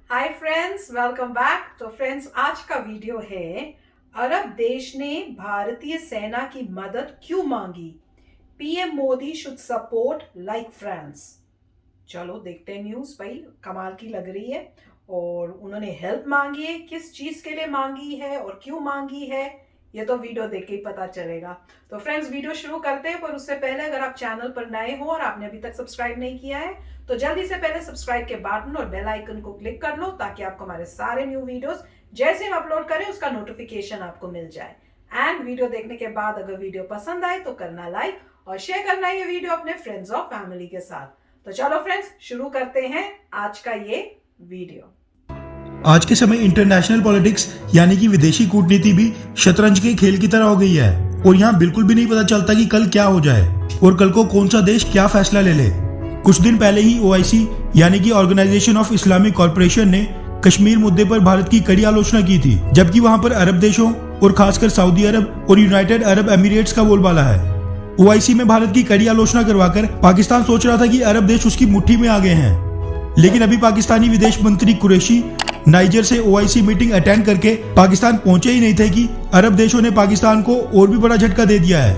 Hi friends, welcome back. तो friends, आज का वीडियो है अरब देश ने भारतीय सेना की मदद क्यों मांगी। PM Modi should support like France. चलो देखते हैं न्यूज। भाई कमाल की लग रही है। और उन्होंने हेल्प मांगी है, किस चीज के लिए मांगी है और क्यों मांगी है, ये तो वीडियो देख के ही पता चलेगा। तो फ्रेंड्स, वीडियो शुरू करते हैं, पर उससे पहले अगर आप चैनल पर नए हो और आपने अभी तक सब्सक्राइब नहीं किया है तो जल्दी से पहले सब्सक्राइब के बटन और बेल आइकन को क्लिक कर लो, ताकि आपको हमारे सारे न्यू वीडियोस जैसे हम अपलोड करें उसका नोटिफिकेशन आपको मिल जाए। एंड वीडियो देखने के बाद अगर वीडियो पसंद आए तो करना लाइक और शेयर करना ये वीडियो अपने फ्रेंड्स और फैमिली के साथ। तो चलो फ्रेंड्स, शुरू करते हैं आज का ये वीडियो। आज के समय इंटरनेशनल पॉलिटिक्स यानी कि विदेशी कूटनीति भी शतरंज के खेल की तरह हो गई है और यहाँ बिल्कुल भी नहीं पता चलता कि कल क्या हो जाए और कल को कौन सा देश क्या फैसला ले ले। कुछ दिन पहले ही ओआईसी यानी कि ऑर्गेनाइजेशन ऑफ इस्लामिक कॉर्पोरेशन ने कश्मीर मुद्दे पर भारत की कड़ी आलोचना की थी, जबकि वहां पर अरब देशों और खासकर सऊदी अरब और यूनाइटेड अरब एमिरेट्स का बोलबाला है। ओआईसी में भारत की कड़ी आलोचना करवाकर पाकिस्तान सोच रहा था कि अरब देश उसकी मुट्ठी में आ गए हैं, लेकिन अभी पाकिस्तानी विदेश मंत्री कुरैशी नाइजर से ओआईसी मीटिंग अटेंड करके पाकिस्तान पहुंचे ही नहीं थे कि अरब देशों ने पाकिस्तान को और भी बड़ा झटका दे दिया है।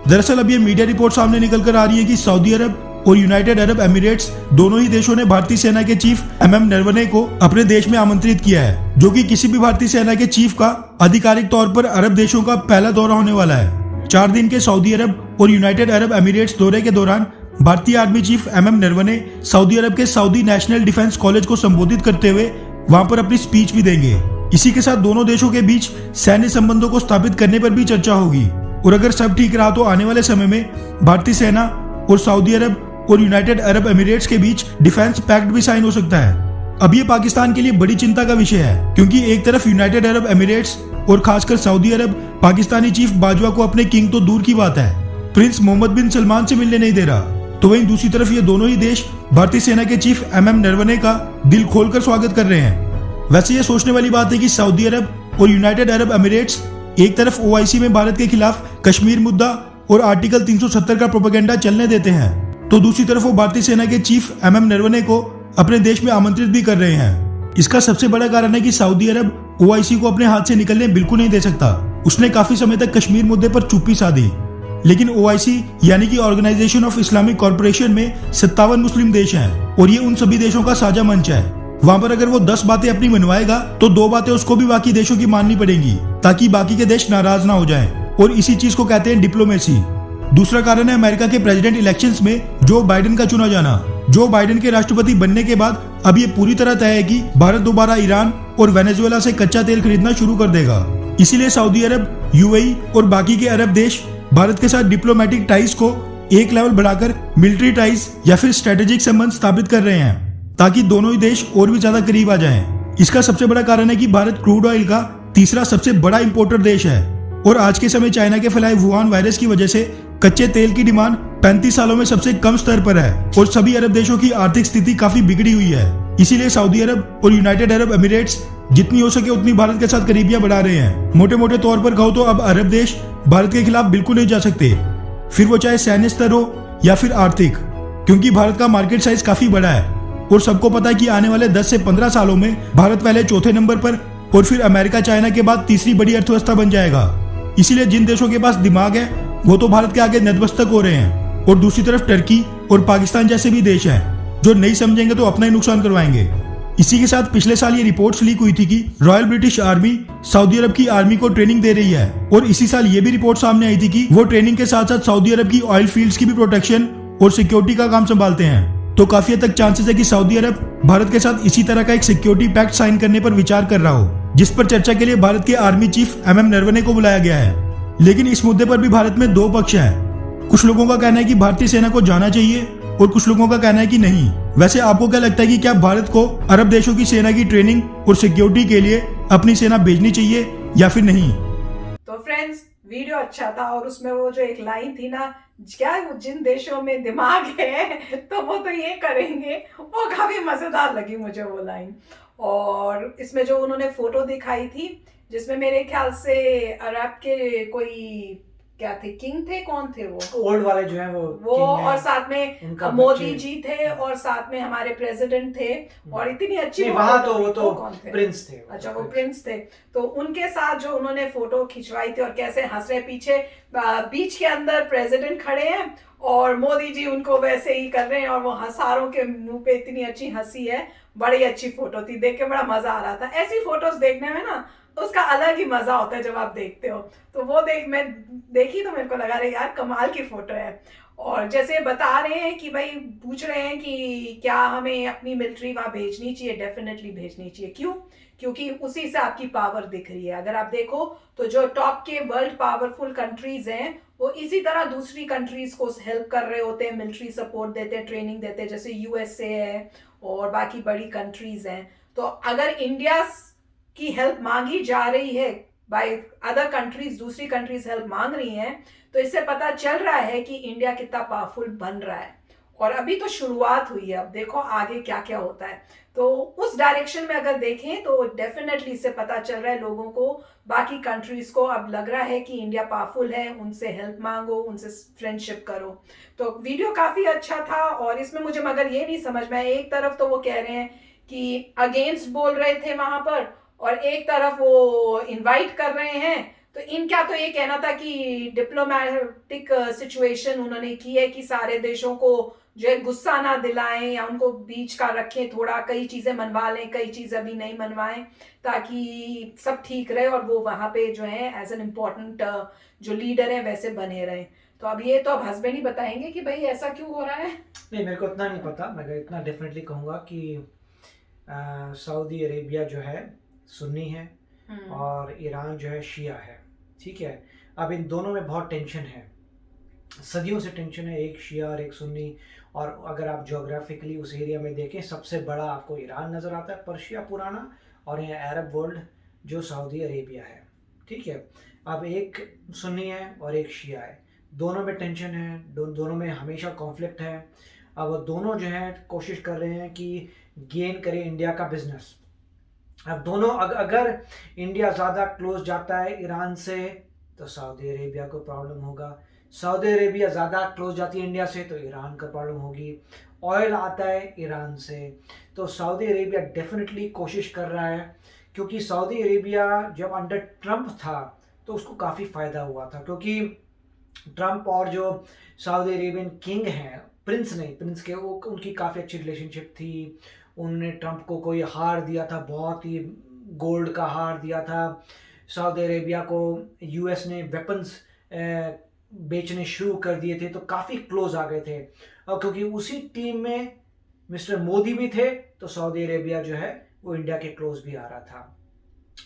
दरअसल अब ये मीडिया रिपोर्ट सामने निकल कर आ रही है कि सऊदी अरब और यूनाइटेड अरब एमिरेट्स दोनों ही देशों ने भारतीय सेना के चीफ एमएम नरवणे को अपने देश में आमंत्रित किया है, जो कि किसी भी भारतीय सेना के चीफ का आधिकारिक तौर पर अरब देशों का पहला दौरा होने वाला है। 4 दिन के सऊदी अरब और यूनाइटेड अरब एमिरेट्स दौरे के दौरान भारतीय army chief MM Naravane Saudi Arabia Saudi national defence college को संबोधित करते हुए वहां पर अपनी स्पीच भी देंगे। इसी के साथ दोनों देशों के बीच सैन्य संबंधों को स्थापित करने पर भी चर्चा होगी और अगर सब ठीक रहा तो आने वाले समय में भारतीय सेना और सऊदी अरब और यूनाइटेड अरब एमिरेट्स के बीच डिफेंस पैक्ट भी साइन हो सकता है। अब ये पाकिस्तान के लिए बड़ी चिंता का विषय है, क्योंकि एक तरफ यूनाइटेड अरब एमिरेट्स और खासकर सऊदी अरब पाकिस्तानी चीफ बाजवा को अपने किंग तो दूर की बात है, प्रिंस मोहम्मद बिन सलमान से मिलने नहीं दे रहा, तो वहीं दूसरी तरफ ये दोनों ही देश भारतीय सेना के चीफ एमएम नरवणे का दिल खोलकर स्वागत कर रहे हैं। वैसे ये सोचने वाली बात है कि सऊदी अरब और यूनाइटेड अरब एमिरेट्स एक तरफ ओआईसी में भारत के खिलाफ कश्मीर मुद्दा और आर्टिकल 370 का प्रोपेगेंडा चलने देते हैं, तो दूसरी तरफ वो भारतीय सेना के चीफ एमएम नरवणे को अपने देश में आमंत्रित भी कर रहे हैं। इसका सबसे बड़ा कारण है कि सऊदी अरब ओआईसी को अपने हाथ से निकलने बिल्कुल नहीं दे सकता। उसने काफी समय तक कश्मीर मुद्दे पर चुप्पी साधी, लेकिन ओआईसी यानी कि ऑर्गेनाइजेशन ऑफ इस्लामिक कॉर्पोरेशन में 57 मुस्लिम देश हैं और ये उन सभी देशों का साझा मंच है। वहां पर अगर वो 10 बातें अपनी मनवाएगा तो 2 बातें उसको भी बाकी देशों की माननी पड़ेंगी, ताकि बाकी के देश नाराज ना हो जाएं, और इसी चीज को कहते हैं डिप्लोमेसी। दूसरा कारण है अमेरिका के प्रेसिडेंट इलेक्शंस में जो बाइडेन का चुना जाना। जो बाइडेन के राष्ट्रपति बनने के बाद अब ये पूरी तरह तय है कि भारत दोबारा ईरान और वेनेजुएला से कच्चा तेल खरीदना शुरू कर देगा। इसीलिए सऊदी अरब, यूएई और बाकी के अरब देश भारत के साथ डिप्लोमेटिक टाइज को एक लेवल बढ़ाकर मिलिट्री टाइज या फिर स्ट्रेटेजिक संबंध स्थापित कर रहे हैं, ताकि दोनों ही देश और भी ज्यादा करीब आ जाएं। इसका सबसे बड़ा कारण है कि भारत क्रूड ऑयल का तीसरा सबसे बड़ा इंपोर्टर देश है और आज के समय चाइना के फैलाए वुहान वायरस की वजह से कच्चे तेल की डिमांड 35 सालों में सबसे कम स्तर पर है और सभी अरब देशों की आर्थिक स्थिति काफी बिगड़ी हुई है। इसीलिए सऊदी अरब और यूनाइटेड अरब एमिरेट्स जितनी हो सके उतनी भारत के साथ करीबियां बढ़ा रहे हैं। मोटे मोटे तौर पर कहो तो अब अरब देश भारत के खिलाफ बिल्कुल नहीं जा सकते, फिर वो चाहे सैन्य स्तर हो या फिर आर्थिक, क्योंकि भारत का मार्केट साइज काफी बड़ा है और सबको पता है कि आने वाले 10 से 15 सालों में भारत पहले चौथे नंबर पर और फिर अमेरिका चाइना के बाद तीसरी बड़ी अर्थव्यवस्था बन जाएगा। इसीलिए जिन देशों के पास दिमाग है वो तो भारत के आगे नतमस्तक हो रहे हैं, और दूसरी तरफ टर्की और पाकिस्तान जैसे भी देश हैं जो नहीं समझेंगे तो अपना ही नुकसान करवाएंगे। इसी के साथ पिछले साल ये रिपोर्ट्स लीक हुई थी कि रॉयल ब्रिटिश आर्मी सऊदी अरब की आर्मी को ट्रेनिंग दे रही है, और इसी साल ये भी रिपोर्ट सामने आई थी कि वो ट्रेनिंग के साथ साथ सऊदी अरब की ऑयल फील्ड्स की भी प्रोटेक्शन और सिक्योरिटी का काम संभालते हैं। तो काफी हद तक चांसेस है कि सऊदी अरब भारत के साथ इसी तरह का एक सिक्योरिटी पैक्ट साइन करने पर विचार कर रहा हो, जिस पर चर्चा के लिए भारत के आर्मी चीफ एमएम नरवणे को बुलाया गया है। लेकिन इस मुद्दे पर भी भारत में 2 पक्ष हैं। कुछ लोगों का कहना है कि भारतीय सेना को जाना चाहिए और कुछ लोगों का कहना है कि नहीं। वैसे आपको क्या लगता है कि क्या भारत को अरब देशों की सेना की ट्रेनिंग और सिक्योरिटी के लिए अपनी सेना भेजनी चाहिए या फिर नहीं? तो फ्रेंड्स, वीडियो अच्छा था और उसमें वो जो एक लाइन थी ना, क्या जिन देशों में दिमाग है तो वो तो ये करेंगे, वो काफी मजेदार लगी मुझे वो लाइन। और इसमें जो उन्होंने फोटो दिखाई थी जिसमें मेरे ख्याल से अरब के कोई क्या थे, किंग थे, कौन थे वो ओल्ड वाले जो हैं वो king हैं, और साथ में उनका मोदी बच्चे- जी थे और साथ में हमारे प्रेसिडेंट थे और इतनी अच्छी नहीं, वो वहाँ फोटो तो वो थी। तो कौन थे? प्रिंस थे। अच्छा, वो प्रिंस थे। तो उनके साथ जो उन्होंने फोटो खिंचवाई थी और कैसे हंस रहे, पीछे बीच के अंदर प्रेसिडेंट खड़े हैं और मोदी जी उनको वैसे ही कर रहे हैं और वो हंसारों के मुंह पे इतनी अच्छी हंसी है। बड़ी अच्छी फोटो थी, देख के बड़ा मजा आ रहा था। ऐसी फोटोज देखने में ना उसका अलग ही मजा होता है जब आप देखते हो। तो वो मैं देखी तो मेरे को लगा रहा यार कमाल की फोटो है। और जैसे बता रहे हैं कि भाई पूछ रहे हैं कि क्या हमें अपनी मिलिट्री वहां भेजनी चाहिए, डेफिनेटली भेजनी चाहिए। क्यों? क्योंकि उसी से आपकी पावर दिख रही है। अगर आप देखो तो जो टॉप के वर्ल्ड पावरफुल कंट्रीज हैं वो इसी तरह दूसरी कंट्रीज को हेल्प कर रहे होते हैं, मिलिट्री सपोर्ट देते हैं, ट्रेनिंग देते हैं, जैसे यूएसए है और बाकी बड़ी कंट्रीज हैं। तो अगर इंडिया की हेल्प मांगी जा रही है बाय अदर कंट्रीज, दूसरी कंट्रीज हेल्प मांग रही हैं, तो इससे पता चल रहा है कि इंडिया कितना पावरफुल बन रहा है। और अभी तो शुरुआत हुई है, अब देखो आगे क्या क्या होता है। तो उस डायरेक्शन में अगर देखें तो डेफिनेटली इससे पता चल रहा है लोगों को, बाकी कंट्रीज को अब लग रहा है कि इंडिया पावरफुल है, उनसे हेल्प मांगो, उनसे फ्रेंडशिप करो। तो वीडियो काफी अच्छा था और इसमें मुझे मगर ये नहीं समझ में, एक तरफ तो वो कह रहे हैं कि अगेंस्ट बोल रहे थे वहां पर और एक तरफ वो इनवाइट कर रहे हैं। तो इनका तो ये कहना था कि डिप्लोमेटिक सिचुएशन उन्होंने की है कि सारे देशों को जो है गुस्सा ना दिलाएं या उनको बीच का रखें, थोड़ा कई चीजें मनवा लें, कई चीजें अभी नहीं मनवाएं, ताकि सब ठीक रहे और वो वहां पे जो है एज एन इम्पोर्टेंट जो लीडर है वैसे बने रहे। तो अब ये तो अब हस्बैंड ही बताएंगे कि भाई ऐसा क्यों हो रहा है। नहीं, मेरे को इतना नहीं पता, मगर इतना डेफिनेटली कहूँगा कि सऊदी अरेबिया जो है सुन्नी है और ईरान जो है शिया है। ठीक है, अब इन दोनों में बहुत टेंशन है, सदियों से टेंशन है, एक शिया और एक सुन्नी। और अगर आप ज्योग्राफिकली उस एरिया में देखें, सबसे बड़ा आपको ईरान नज़र आता है, पर्शिया पुराना, और यहाँ अरब वर्ल्ड जो सऊदी अरेबिया है। ठीक है, अब एक सुन्नी है और एक शिया है, दोनों में टेंशन है, दोनों में हमेशा कॉन्फ्लिक्ट है। अब वो दोनों जो है कोशिश कर रहे हैं कि गेन करें इंडिया का बिजनेस। अब दोनों अगर इंडिया ज़्यादा क्लोज जाता है ईरान से तो सऊदी अरेबिया को प्रॉब्लम होगा, सऊदी अरेबिया ज़्यादा क्लोज जाती है इंडिया से तो ईरान का प्रॉब्लम होगी। ऑयल आता है ईरान से, तो सऊदी अरेबिया डेफिनेटली कोशिश कर रहा है, क्योंकि सऊदी अरेबिया जब अंडर ट्रंप था तो उसको काफ़ी फ़ायदा हुआ था, क्योंकि ट्रंप और जो सऊदी अरेबियन किंग हैं, प्रिंस नहीं, प्रिंस के वो उनकी काफ़ी अच्छी रिलेशनशिप थी। उन्होंने ट्रंप को कोई हार दिया था, बहुत ही गोल्ड का हार दिया था। सऊदी अरेबिया को यूएस ने वेपन्स बेचने शुरू कर दिए थे, तो काफ़ी क्लोज आ गए थे। और क्योंकि उसी टीम में मिस्टर मोदी भी थे तो सऊदी अरेबिया जो है वो इंडिया के क्लोज भी आ रहा था।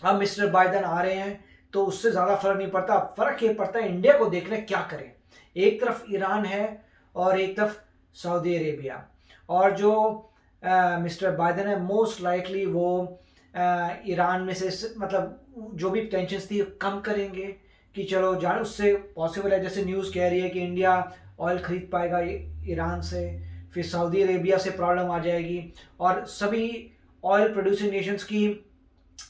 अब मिस्टर बाइडन आ रहे हैं तो उससे ज़्यादा फर्क नहीं पड़ता, फर्क ये पड़ता है इंडिया को देखना क्या करें। एक तरफ ईरान है और एक तरफ सऊदी अरेबिया, और जो मिस्टर बाइडन है मोस्ट लाइकली वो ईरान में से मतलब जो भी टेंशन थी कम करेंगे कि चलो जान, उससे पॉसिबल है, जैसे न्यूज़ कह रही है कि इंडिया ऑयल खरीद पाएगा ईरान से, फिर सऊदी अरेबिया से प्रॉब्लम आ जाएगी, और सभी ऑयल प्रोड्यूसिंग नेशंस की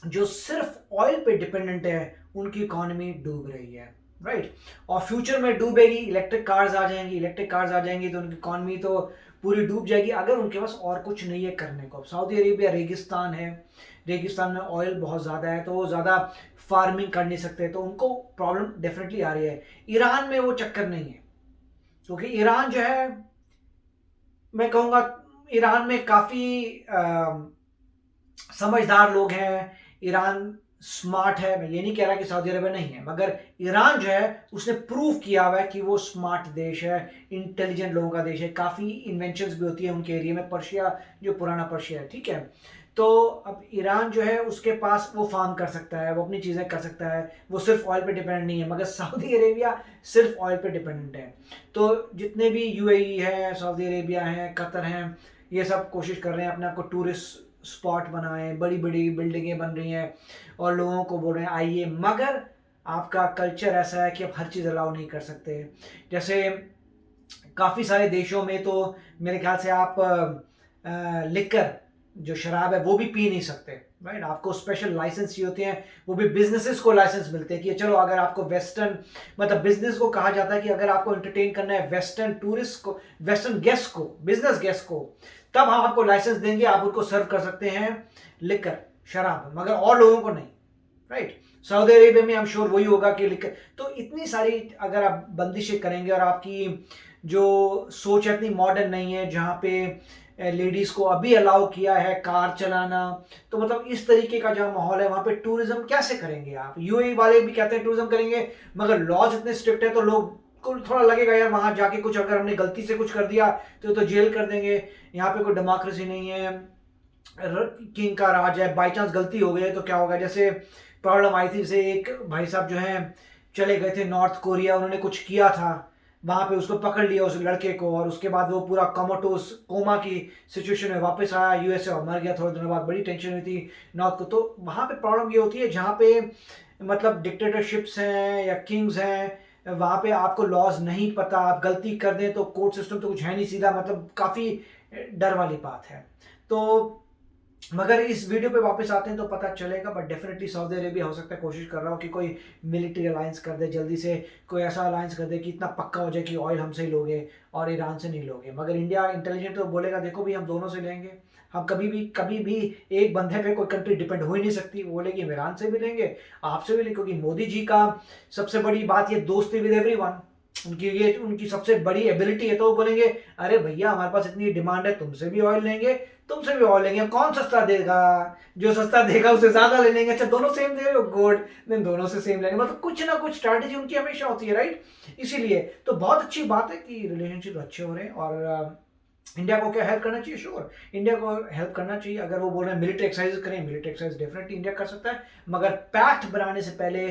जो सिर्फ ऑयल पे डिपेंडेंट है उनकी इकॉनमी डूब रही है, राइट। और फ्यूचर में डूबेगी, इलेक्ट्रिक कार्स आ जाएंगी तो उनकी इकॉनमी तो पूरी डूब जाएगी, अगर उनके पास और कुछ नहीं है करने को। सऊदी अरेबिया रेगिस्तान है, रेगिस्तान में ऑयल बहुत ज़्यादा है, तो वो ज़्यादा फार्मिंग कर नहीं सकते, तो उनको प्रॉब्लम डेफिनेटली आ रही है। ईरान में वो चक्कर नहीं है, क्योंकि ईरान जो है, मैं कहूँगा ईरान में काफ़ी समझदार लोग हैं, ईरान स्मार्ट है। मैं ये नहीं कह रहा कि सऊदी अरेबिया नहीं है, मगर ईरान जो है उसने प्रूव किया हुआ है कि वो स्मार्ट देश है, इंटेलिजेंट लोगों का देश है, काफ़ी इन्वेंशंस भी होती है उनके एरिया में, पर्शिया जो पुराना पर्शिया है, ठीक है। तो अब ईरान जो है उसके पास वो फार्म कर सकता है, वो अपनी चीज़ें कर सकता है, वो सिर्फ ऑयल पे डिपेंडेंट नहीं है, मगर सऊदी अरेबिया सिर्फ ऑयल पे डिपेंडेंट है। तो जितने भी यूएई है, सऊदी अरेबिया है, कतर हैं, ये सब कोशिश कर रहे हैं अपने आप को टूरिस्ट स्पॉट बनाएं, बड़ी बड़ी बिल्डिंगें बन रही हैं और लोगों को बोल रहे हैं आइए, मगर आपका कल्चर ऐसा है कि आप हर चीज़ अलाउ नहीं कर सकते। जैसे काफ़ी सारे देशों में तो मेरे ख्याल से आप लिकर जो शराब है वो भी पी नहीं सकते, राइट। आपको स्पेशल लाइसेंस चाहिए होते हैं, वो भी बिजनेसेस को लाइसेंस मिलते हैं कि चलो अगर आपको वेस्टर्न, मतलब बिजनेस को कहा जाता है कि अगर आपको एंटरटेन करना है वेस्टर्न टूरिस्ट को, वेस्टर्न गेस्ट को, बिजनेस गेस्ट को, तब हम आपको लाइसेंस देंगे, आप उनको सर्व कर सकते हैं लिकर, शराब, मगर और लोगों को नहीं, राइट। सऊदी अरेबिया में आई एम श्योर वही होगा कि लिकर। तो इतनी सारी अगर आप बंदिशें करेंगे और आपकी जो सोच है इतनी मॉडर्न नहीं है, जहाँ पे लेडीज को अभी अलाउ किया है कार चलाना, तो मतलब इस तरीके का जो माहौल है वहाँ पे टूरिज्म कैसे करेंगे आप? यूएई वाले भी कहते हैं टूरिज्म करेंगे, मगर लॉज इतने स्ट्रिक्ट है तो लोग को थोड़ा लगेगा यार वहाँ जाके कुछ अगर हमने गलती से कुछ कर दिया तो जेल कर देंगे। यहाँ पे कोई डेमोक्रेसी नहीं है, किंग का राज है, बाई चांस गलती हो गई तो क्या होगा? जैसे प्रॉब्लम आई थी, से एक भाई साहब जो हैं चले गए थे नॉर्थ कोरिया, उन्होंने कुछ किया था वहाँ पे, उसको पकड़ लिया उस लड़के को, और उसके बाद वो पूरा कोमाटोस कोमा की सिचुएशन में वापस आया यूएसए और मर गया थोड़े दिनों बाद। बड़ी टेंशन हुई थी नॉर्थ को। तो वहाँ पे प्रॉब्लम ये होती है जहाँ पे मतलब डिक्टेटरशिप्स हैं या किंग्स हैं, वहाँ पे आपको लॉज नहीं पता, आप गलती कर दें तो कोर्ट सिस्टम तो कुछ है नहीं सीधा, मतलब काफ़ी डर वाली बात है। तो मगर इस वीडियो पे वापस आते हैं तो पता चलेगा, बट डेफिनेटली सऊदी अरेबिया हो सकता है कोशिश कर रहा हो कि कोई मिलिट्री अलायंस कर दे जल्दी से, कोई ऐसा अलायंस कर दे कि इतना पक्का हो जाए कि ऑयल हमसे ही लोगे और ईरान से नहीं लोगे। मगर इंडिया इंटेलिजेंट तो बोलेगा देखो भी हम दोनों से लेंगे, हम कभी भी एक बंदे पे कोई कंट्री डिपेंड हो ही नहीं सकती। वो बोलेगी हम ईरान से भी लेंगे, आपसे भी लेंगे, क्योंकि मोदी जी का सबसे बड़ी बात ये दोस्ती विद एवरीवन, उनकी सबसे बड़ी एबिलिटी है। तो वो बोलेंगे अरे भैया हमारे पास इतनी डिमांड है, तुमसे भी ऑयल लेंगे, तुमसे भी ऑयल लेंगे, कौन सस्ता देगा? जो सस्ता देगा उससे ज्यादा ले लेंगे। अच्छा दोनों सेम दे रहे हो, गुड, देन दोनों से सेम लेंगे। मतलब कुछ ना कुछ स्ट्रैटेजी उनकी हमेशा होती है, राइट। इसीलिए तो बहुत अच्छी बात है कि रिलेशनशिप अच्छे हो रहे हैं। और इंडिया को क्या हेल्प करना चाहिए? श्योर, इंडिया को हेल्प करना चाहिए। अगर वो बोल रहे हैं मिलिट्री एक्सरसाइज करें, मिलिट्री एक्सरसाइज डेफिनेटली इंडिया कर सकता है, मगर पैक्ट बनाने से पहले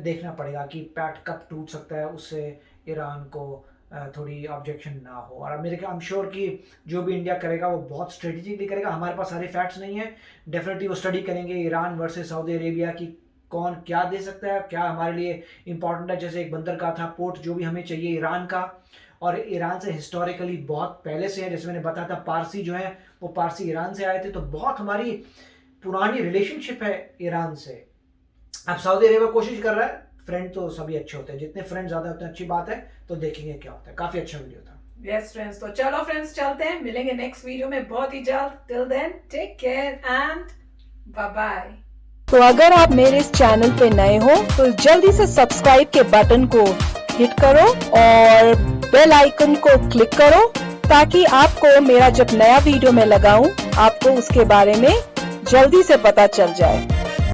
देखना पड़ेगा कि पैक्ट कब टूट सकता है, उससे ईरान को थोड़ी ऑब्जेक्शन ना हो। और अमेरिका आई एम श्योर कि जो भी इंडिया करेगा वो बहुत स्ट्रेटेजिकली करेगा। हमारे पास सारे फैक्ट्स नहीं है, डेफिनेटली वो स्टडी करेंगे ईरान वर्सेस सऊदी अरेबिया की कौन क्या दे सकता है, क्या हमारे लिए इंपॉर्टेंट है। जैसे एक बंदर का था पोर्ट जो भी हमें चाहिए ईरान का, और ईरान से हिस्टोरिकली बहुत पहले से है। जैसे मैंने बताया था पारसी जो है वो पारसी ईरान से आए थे, तो बहुत हमारी पुरानी रिलेशनशिप है ईरान से। अब सऊदी अरेबिया कोशिश कर रहा है, फ्रेंड तो सभी अच्छे होते हैं, जितने फ्रेंड ज्यादा उतने अच्छी बात है। तो देखेंगे क्या होता है। काफी अच्छा वीडियो था। यस फ्रेंड्स, तो चलो फ्रेंड्स चलते हैं, मिलेंगे नेक्स्ट वीडियो में बहुत ही जल्द। Till then take care and bye bye. तो अगर आप मेरे इस चैनल पे नए हो तो जल्दी से सब्सक्राइब के बटन को हिट करो और बेल आइकन को क्लिक करो, ताकि आपको मेरा जब नया वीडियो मैं लगाऊं आपको उसके बारे में जल्दी से पता चल जाए।